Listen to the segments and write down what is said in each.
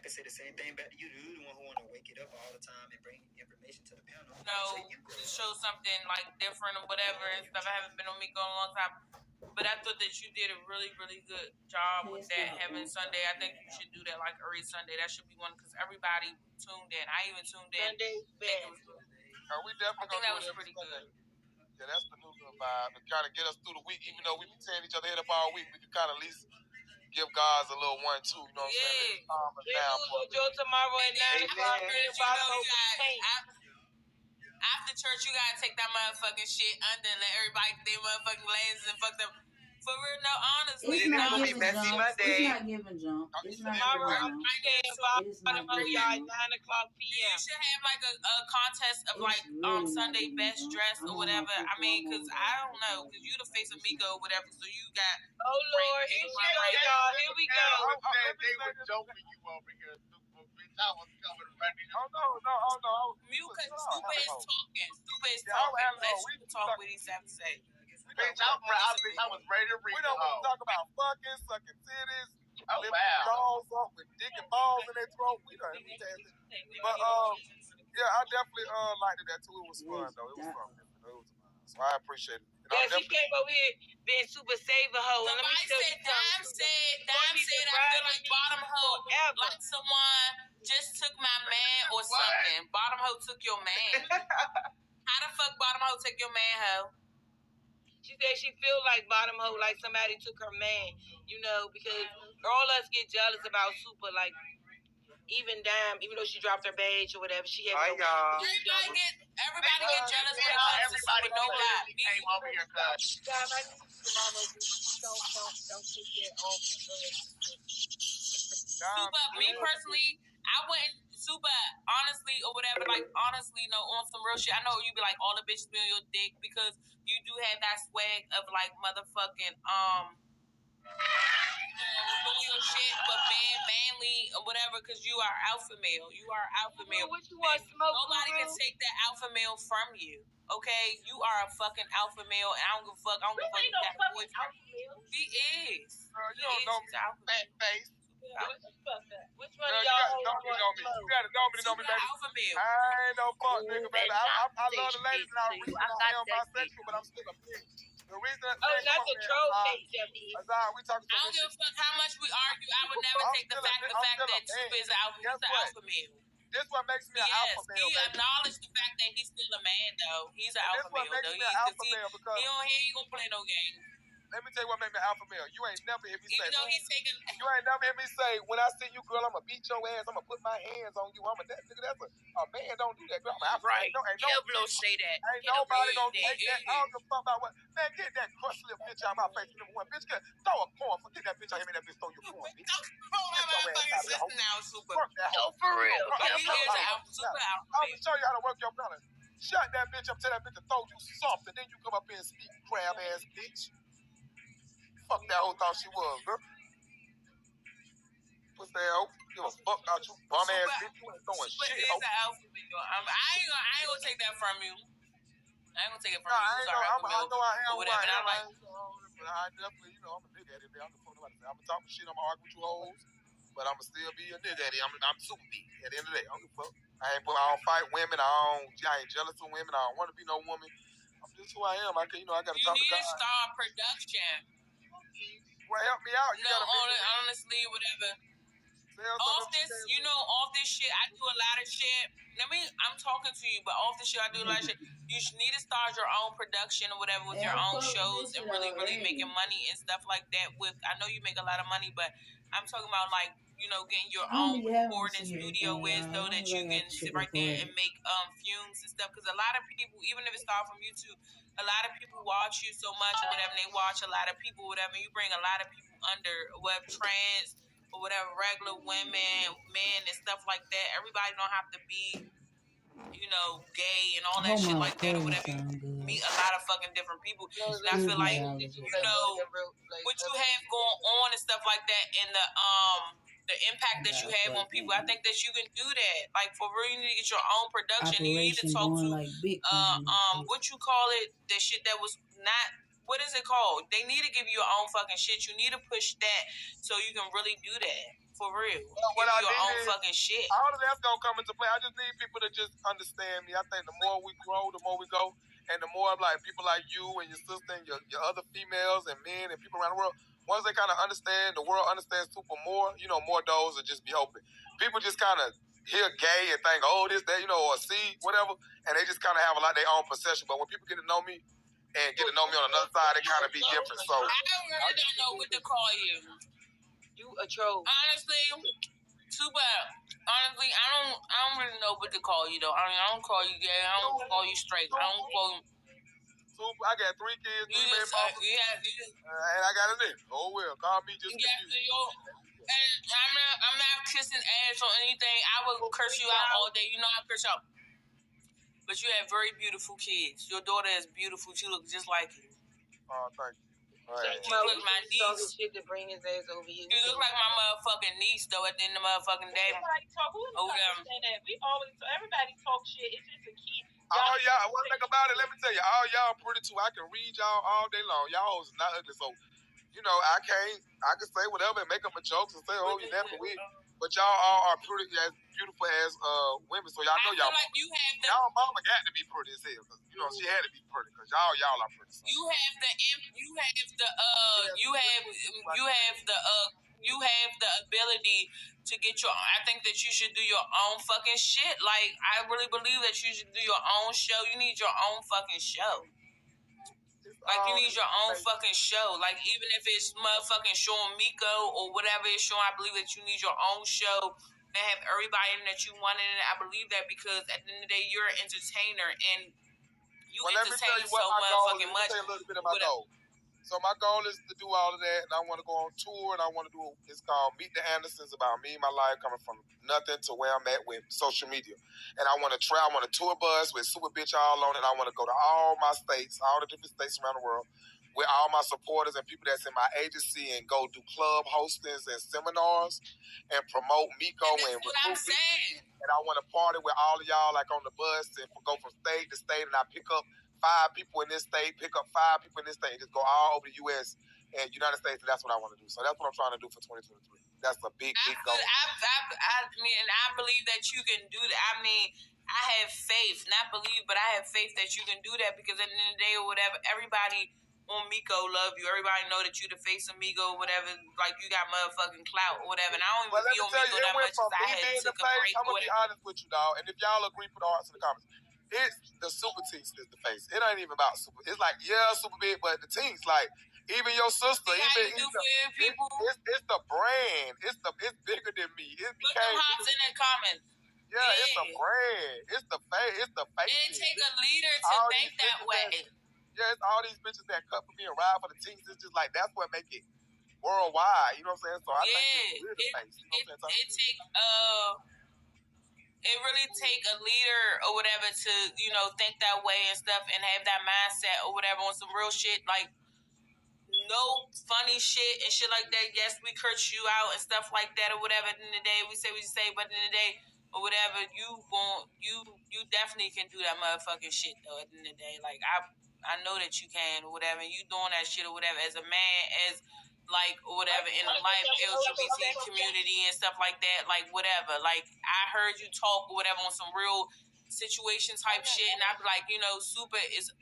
can say the same thing back to you. You're the one who want to wake it up all the time and bring information to the panel. To show something like different or whatever and stuff. I haven't been on Miko in a long time. But I thought that you did a really, really good job with that Heaven Sunday. I think you should do that like every Sunday. That should be one because everybody tuned in. I even tuned in. Sunday's best. We definitely think that was pretty good. Yeah, that's the new vibe. To kind of get us through the week, even though we be tearing each other head up all week, we can kind of at least give guys a little 1-2. You know what I'm saying? Calm us down for a bit. Tomorrow at 9 o'clock. After church, you gotta take that motherfucking shit under and let everybody get their motherfucking glasses and fuck them. For real, no, honestly. It's not giving messy Monday. It's not giving jump. It's not giving jump. It is not giving jump. 9 o'clock p.m. You should have like a contest of like Sunday best dress or whatever. I mean, because I don't know, because you the face of Miko or whatever, so you got. Oh Lord, here we go, y'all. Here we go. They were joking you over here. I was coming ready. Oh no. Supa is talking. Supa is talking. Let's talk what he's have to say. Bitch, I was ready to read. We don't want to talk about fucking, sucking titties, lifting balls up with dick and balls in their throat. We don't understand it. But yeah, I definitely liked that too. It was fun though. It was fun. So I appreciate it. Yeah, she came over here being super saver hoe. And let me tell you something. Dime said I feel like bottom hoe, like someone just took my man or something. Bottom hoe took your man. How the fuck bottom hoe take your man, hoe? She said she feel like bottom hoe, like somebody took her man, you know, because all us get jealous about Supa, like even Dime, even though she dropped her badge or whatever, she had everybody get jealous when it comes to Supa, no lie. Came over here, cuz. Dime, I need you, mama, don't take that off. Supa, me personally, I wouldn't. Supa, honestly, or whatever, like, honestly, on some real shit, I know you be like, all the bitches be on your dick, because you do have that swag of, like, motherfucking, doing your shit, but being manly, or whatever, because you are alpha male. You are alpha male. What you want, smoke? Nobody can take that alpha male from you, okay? You are a fucking alpha male, and I don't give a fuck. I don't give a fuck if that boyfriend. He is. Girl, you don't know me. Fat face. Which one of y'all don't know me? You gotta know me, baby. I ain't no fuck nigga, baby. I love the ladies and I am bisexual, but I'm still a bitch. The reason that's a troll page, we talking. I don't give a fuck how much we argue. I would never take the fact that Supa is an alpha male. This what makes me an alpha male. He acknowledged the fact that he's still a man, though. He's an alpha male, though. He don't hear you gonna play no games. Let me tell you what made me alpha male. You ain't never hear me say. You ain't never hear me say, when I see you, girl, I'm gonna beat your ass. I'm gonna put my hands on you. That's a man don't do that, girl. I'm alpha. Right. Kevlo say that. Ain't nobody gonna take that. I don't give a fuck about what. Man, get that crushed little bitch out of my face. Number one, bitch, throw a corn. Forget that bitch out here. That bitch throw your corn, bitch. Now, Supa. No, for real. I'm gonna show you how to work your balance. Shut that bitch up, tell that bitch to throw you soft, and then you come up here and speak, crab ass bitch. Fuck that hoe thought she was, girl. What's that hoe? Give a fuck out you bum ass bitch. You ain't throwing shit. I ain't gonna take that from you. I ain't gonna take it from you. I know I am. Whatever. I definitely, I'm a nigga at it. I'm gonna talk shit. I'm gonna argue with you hoes, but I'm gonna still be a nigga at it. I'm super big at the end of the day. I don't give a fuck. I don't fight women. I ain't jealous of women. I don't want to be no woman. I'm just who I am. I can, I gotta talk to God. You need to start production. Well, help me out. Honestly, whatever. Off this shit, I do a lot of shit. I'm talking to you, but off this shit, I do a lot of shit. You need to start your own production or whatever with your own shows and really, really making money and stuff like that. I know you make a lot of money, but I'm talking about like, getting your own recording studio so that you can sit right there and make fumes and stuff. Because a lot of people, even if it starts from YouTube, a lot of people watch you so much or whatever, and they watch a lot of people, whatever, and you bring a lot of people under trans or whatever, regular women, men, and stuff like that. Everybody don't have to be, gay and all that shit like that or whatever. You meet a lot of fucking different people. And I feel like, what you have going on and stuff like that, and the impact that you have on people, I think that you can do that. Like, for real, you need to get your own production. You need to talk to, what you call it, the shit that was not, what is it called? They need to give you your own fucking shit. You need to push that so you can really do that. For real. What I your need own is, fucking shit. All of that's gonna come into play. I just need people to just understand me. I think the more we grow, the more we go, and the more like people like you and your sister and your other females and men and people around the world, once they kind of understand, the world understands super more. More doors will just be open. People just kind of hear gay and think, oh, this, that, or see whatever, and they just kind of have a lot of their own perception. But when people get to know me and get to know me on another side, it kind of be different. So I really don't know what to call you. You a troll. Honestly, Supa. Honestly, I don't really know what to call you though. I mean, I don't call you gay. I don't call you straight. I don't call you. Supa, I got 3 kids, 3 baby mamas, and I got a nigga. Oh well, call me just confused. And I'm not kissing ass or anything. I will curse you out all day. You know I curse out. But you have very beautiful kids. Your daughter is beautiful. She looks just like you. Oh, thank you. Right. You look like my niece. Shit to bring his ass over here. You look like my motherfucking niece, though, at the end of the motherfucking day. Everybody talk. Who understand that? Everybody talk shit. It's just a key. All y'all, one thing about it, let me tell you, all y'all pretty too. I can read y'all all day long. Y'all is not ugly, so I can say whatever and make up my jokes and say, oh, you never weird. But y'all all are pretty as beautiful as women, so y'all know y'all. Like you have the, y'all mama got to be pretty as hell, cause she had to be pretty, cause y'all are pretty. So. You have the ability to get your. I think that you should do your own fucking shit. Like I really believe that you should do your own show. You need your own fucking show. Like, you need your own fucking show. Like, even if it's motherfucking showing Miko or whatever it's showing, I believe that you need your own show and have everybody in that you want in it. I believe that because at the end of the day, you're an entertainer and you entertain so motherfucking much. Let me tell you a little bit of my goal. So my goal is to do all of that, and I want to go on tour, and I want to do, it's called Meet the Andersons, about me and my life coming from nothing to where I'm at with social media. And I want to tour bus with Super Bitch all on it, and I want to go to all my states, all the different states around the world, with all my supporters and people that's in my agency, and go do club hostings and seminars, and promote Miko and recruit me. And I want to party with all of y'all, like on the bus, and go from state to state, and I pick up 5 people in this state, pick up 5 people in this state, and just go all over the U.S. and United States, and that's what I want to do. So that's what I'm trying to do for 2023. That's a big goal. I mean, I believe that you can do that. I mean, I have faith, not believe, but I have faith that you can do that because at the end of the day or whatever, everybody on Miko love you. Everybody know that you the face of Miko or whatever. Like, you got motherfucking clout or whatever. And I don't even be on Miko that much as I had to break. I'm going to be honest with you, dog. And if y'all agree, put the hearts in the comments. It's the Super Teens is the face. It ain't even about Super. It's like, yeah, Super Big, but the teens, like, even your sister, it's the brand. It's bigger than me. It became. Put them hops in the comments. Yeah, it's a brand. It's the face. It's the face. It take a leader to think that way. It's all these bitches that cut for me and ride for the teens. It's just like, that's what make it worldwide. You know what I'm saying? So I think it's the face. You know what I'm saying? It really take a leader or whatever to, think that way and stuff and have that mindset or whatever on some real shit. Like, no funny shit and shit like that. Yes, we curse you out and stuff like that or whatever. At the end of the day, we say, but at the end of the day or whatever, you definitely can do that motherfucking shit though. At the end of the day, like I know that you can or whatever. You doing that shit or whatever as a man, as like or whatever in the life LGBT community and stuff like that. Like whatever. Like I heard you talk or whatever on some real situation type shit, and I'd be like, Supa is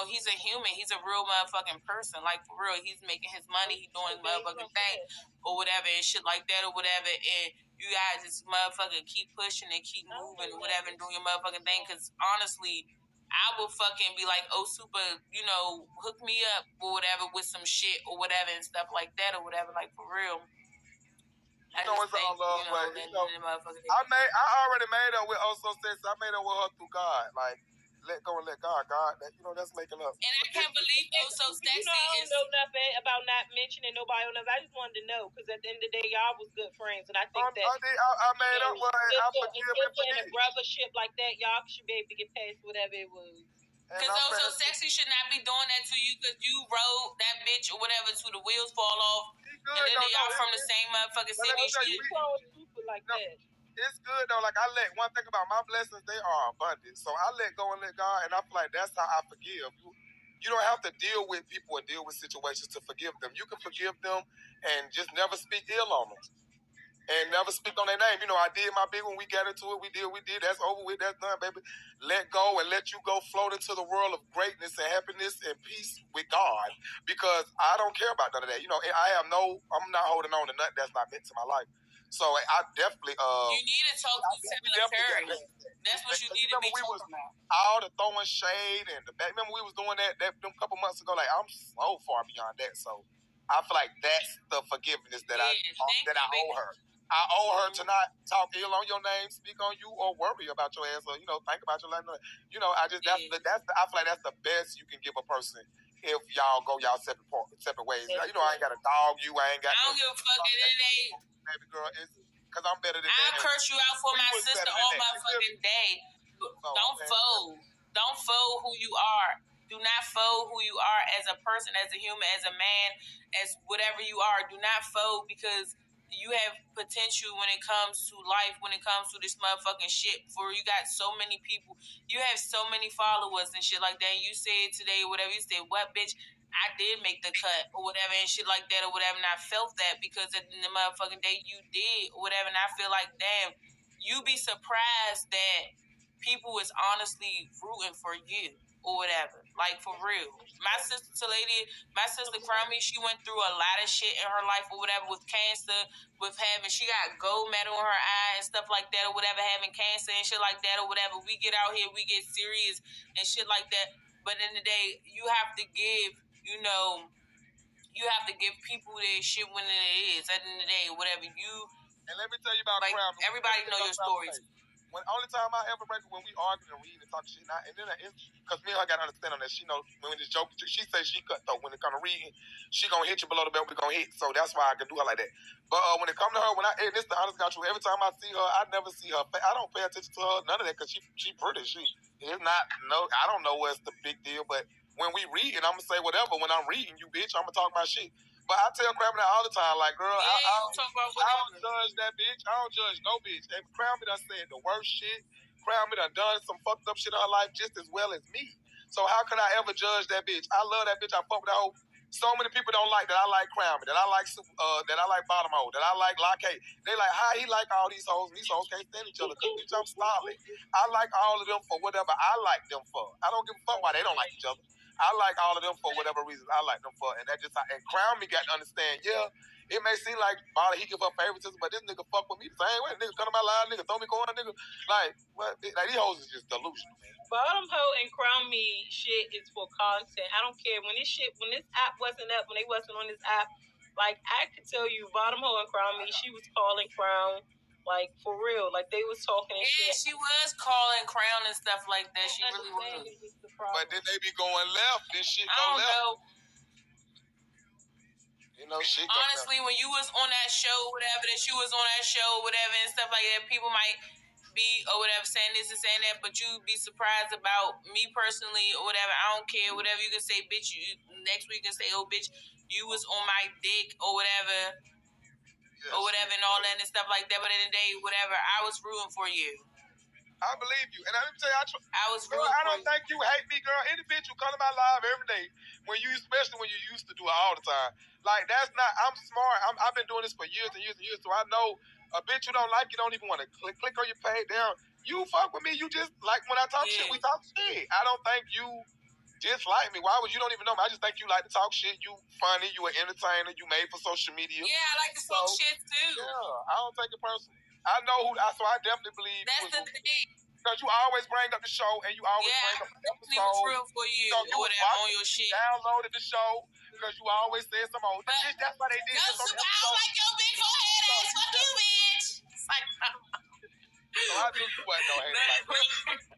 he's a human, he's a real motherfucking person, like for real, he's making his money, he's doing his motherfucking thing or whatever and shit like that or whatever, and you guys just motherfucking keep pushing and keep moving or whatever and doing your motherfucking thing, because honestly, I will fucking be like, oh Supa, hook me up or whatever with some shit or whatever and stuff like that or whatever, like for real. It's all love, but I already made up with Also Sexy. I made up with her through God. Like, let go and let God. God, that's making up. And I can't believe Also Sexy I don't know nothing about not mentioning nobody on us. I just wanted to know, because at the end of the day, y'all was good friends. And I think that I made up with I forgive and forget. In a brothership like that, y'all should be able to get past whatever it was. Because Also Sexy should not be doing that to you because you rode that bitch or whatever till the wheels fall off. And then y'all from the same motherfucking city. It's good though. Like, I let one thing about my blessings, they are abundant. So I let go and let God, and I feel like that's how I forgive. You don't have to deal with people and deal with situations to forgive them. You can forgive them and just never speak ill on them. and never speak on their name. You know, I did my big one. We got into it. We did. That's over with. That's done, baby. Let go and let you go float into the world of greatness and happiness and peace with God. Because I don't care about none of that. You know, I'm not holding on to nothing that's not meant to my life. So I definitely you need to talk to Taylor Curry. That's what you need to be talking about. All the throwing shade and the back. Remember we was doing that them couple months ago. Like I'm so far beyond that. So I feel like that's the forgiveness that I owe her. I owe her to not talk ill on your name, speak on you, or worry about your ass, or think about your life. You know, I just I feel like that's the best you can give a person if y'all go y'all separate ways. You know, I ain't got to dog you. I don't give a fuck at it. Baby girl, it's because I'm better than that. I'll curse you out for my sister all my fucking day. Don't fold. Don't fold who you are. Do not fold who you are as a person, as a human, as a man, as whatever you are. Do not fold because you have potential when it comes to life, when it comes to this motherfucking shit. For you got so many people, you have so many followers and shit like that. You said today, whatever you said, what bitch? I did make the cut or whatever and shit like that or whatever, and I felt that because at the motherfucking day you did or whatever, and I feel like, damn, you be surprised that people is honestly rooting for you or whatever, like for real. My sister Crown Me, she went through a lot of shit in her life or whatever with cancer, she got gold medal in her eye and stuff like that or whatever, having cancer and shit like that or whatever. We get out here, we get serious and shit like that, but in the day, you have to give people their shit when it is. At the end of the day, whatever you. And let me tell you about Crown. Everybody know your stories. Only time I ever break when we arguing and reading and talking shit, and then because me and her got to understand on that. She know when this joke, she say she cut though. When it come to reading, she gonna hit you below the belt. We gonna hit. So that's why I can do her like that. But when it come to her, and this the honest God truth. Every time I see her, I never see her. I don't pay attention to her none of that because she pretty. It's not I don't know what's the big deal, but when we read, I'm gonna say whatever. When I'm reading you, bitch, I'm gonna talk my shit. But I tell Crabby all the time, like, girl, I don't judge that bitch. I don't judge no bitch. And Crabby done said the worst shit. Crabby done some fucked up shit in her life just as well as me. So how could I ever judge that bitch? I love that bitch. I fuck with that hoe. So many people don't like that I like Crabby, that I like Bottom Hole, that I like Locke. They like how he like all these hoes, and these hoes can't stand each other because bitch, I'm styling. I like all of them for whatever I like them for. I don't give a fuck why they don't like each other. I like all of them for whatever reasons I like them for, and Crown Me got to understand. Yeah, it may seem like he give up favoritism, but this nigga fuck with me the same way. Nigga come to my line, nigga throw me corner, nigga. Like what? Like these hoes is just delusional, man. Bottom Hoe and Crown Me shit is for content. I don't care when this app wasn't up, when they wasn't on this app. Like I could tell you, Bottom Hoe and Crown Me, she was calling Crown. Like, for real. Like, they was talking and shit. Yeah, she was calling Crown and stuff like that. She really was. But then they be going left. This shit go left. Know. You know, shit honestly, when you was on that show, whatever, and stuff like that, people might be, or whatever, saying this and saying that, but you be surprised about me personally, or whatever. I don't care. Whatever you can say, bitch. Next week you can say, oh, bitch, you was on my dick, or whatever. Or whatever, and all that and stuff like that. But in the day, whatever, I was rooting for you. I believe you. And let me tell you, I was rooting for you. I don't think you hate me, girl. Any bitch who come to my live every day, especially when you used to do it all the time. Like, that's not, I'm smart. I've been doing this for years and years and years, so I know a bitch who don't like you don't even want to click on your page down. You fuck with me. You just, like, when I talk shit, we talk shit. I don't think you dislike me. Why would you don't even know me? I just think you like to talk shit. You funny. You an entertainer. You made for social media. Yeah, I like to talk shit too. Yeah, I don't take it personally. I know so I definitely believe. That's the thing. Because you always bring up the show and you always bring up the episode. Yeah, I was real for you. So you was on your shit. Downloaded the show because you always said some old shit. That's why they did this on the episode. I don't like your big forehead ass. Fuck you, bitch. It's like, so I do what though, hater.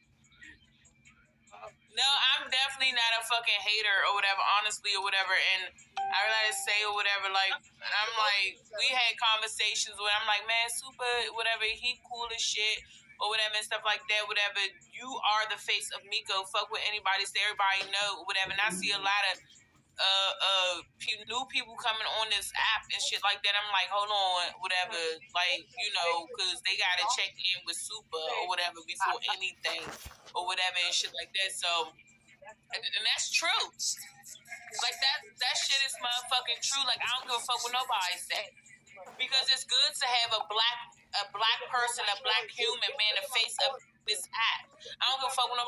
No, I'm definitely not a fucking hater or whatever, honestly, or whatever. And I realize to say or whatever, like, I'm like, we had conversations where I'm like, man, Supa, whatever, he cool as shit or whatever and stuff like that, whatever. You are the face of Miko. Fuck with anybody, so everybody know, whatever. And I see a lot of new people coming on this app and shit like that. I'm like, hold on, whatever, like, because they gotta check in with Supa or whatever before anything or whatever and shit like that. So, and that's true. Like that shit is motherfucking true. Like I don't give a fuck what nobody say. Because it's good to have a black person, a black human being the face of this app. I don't give a fuck when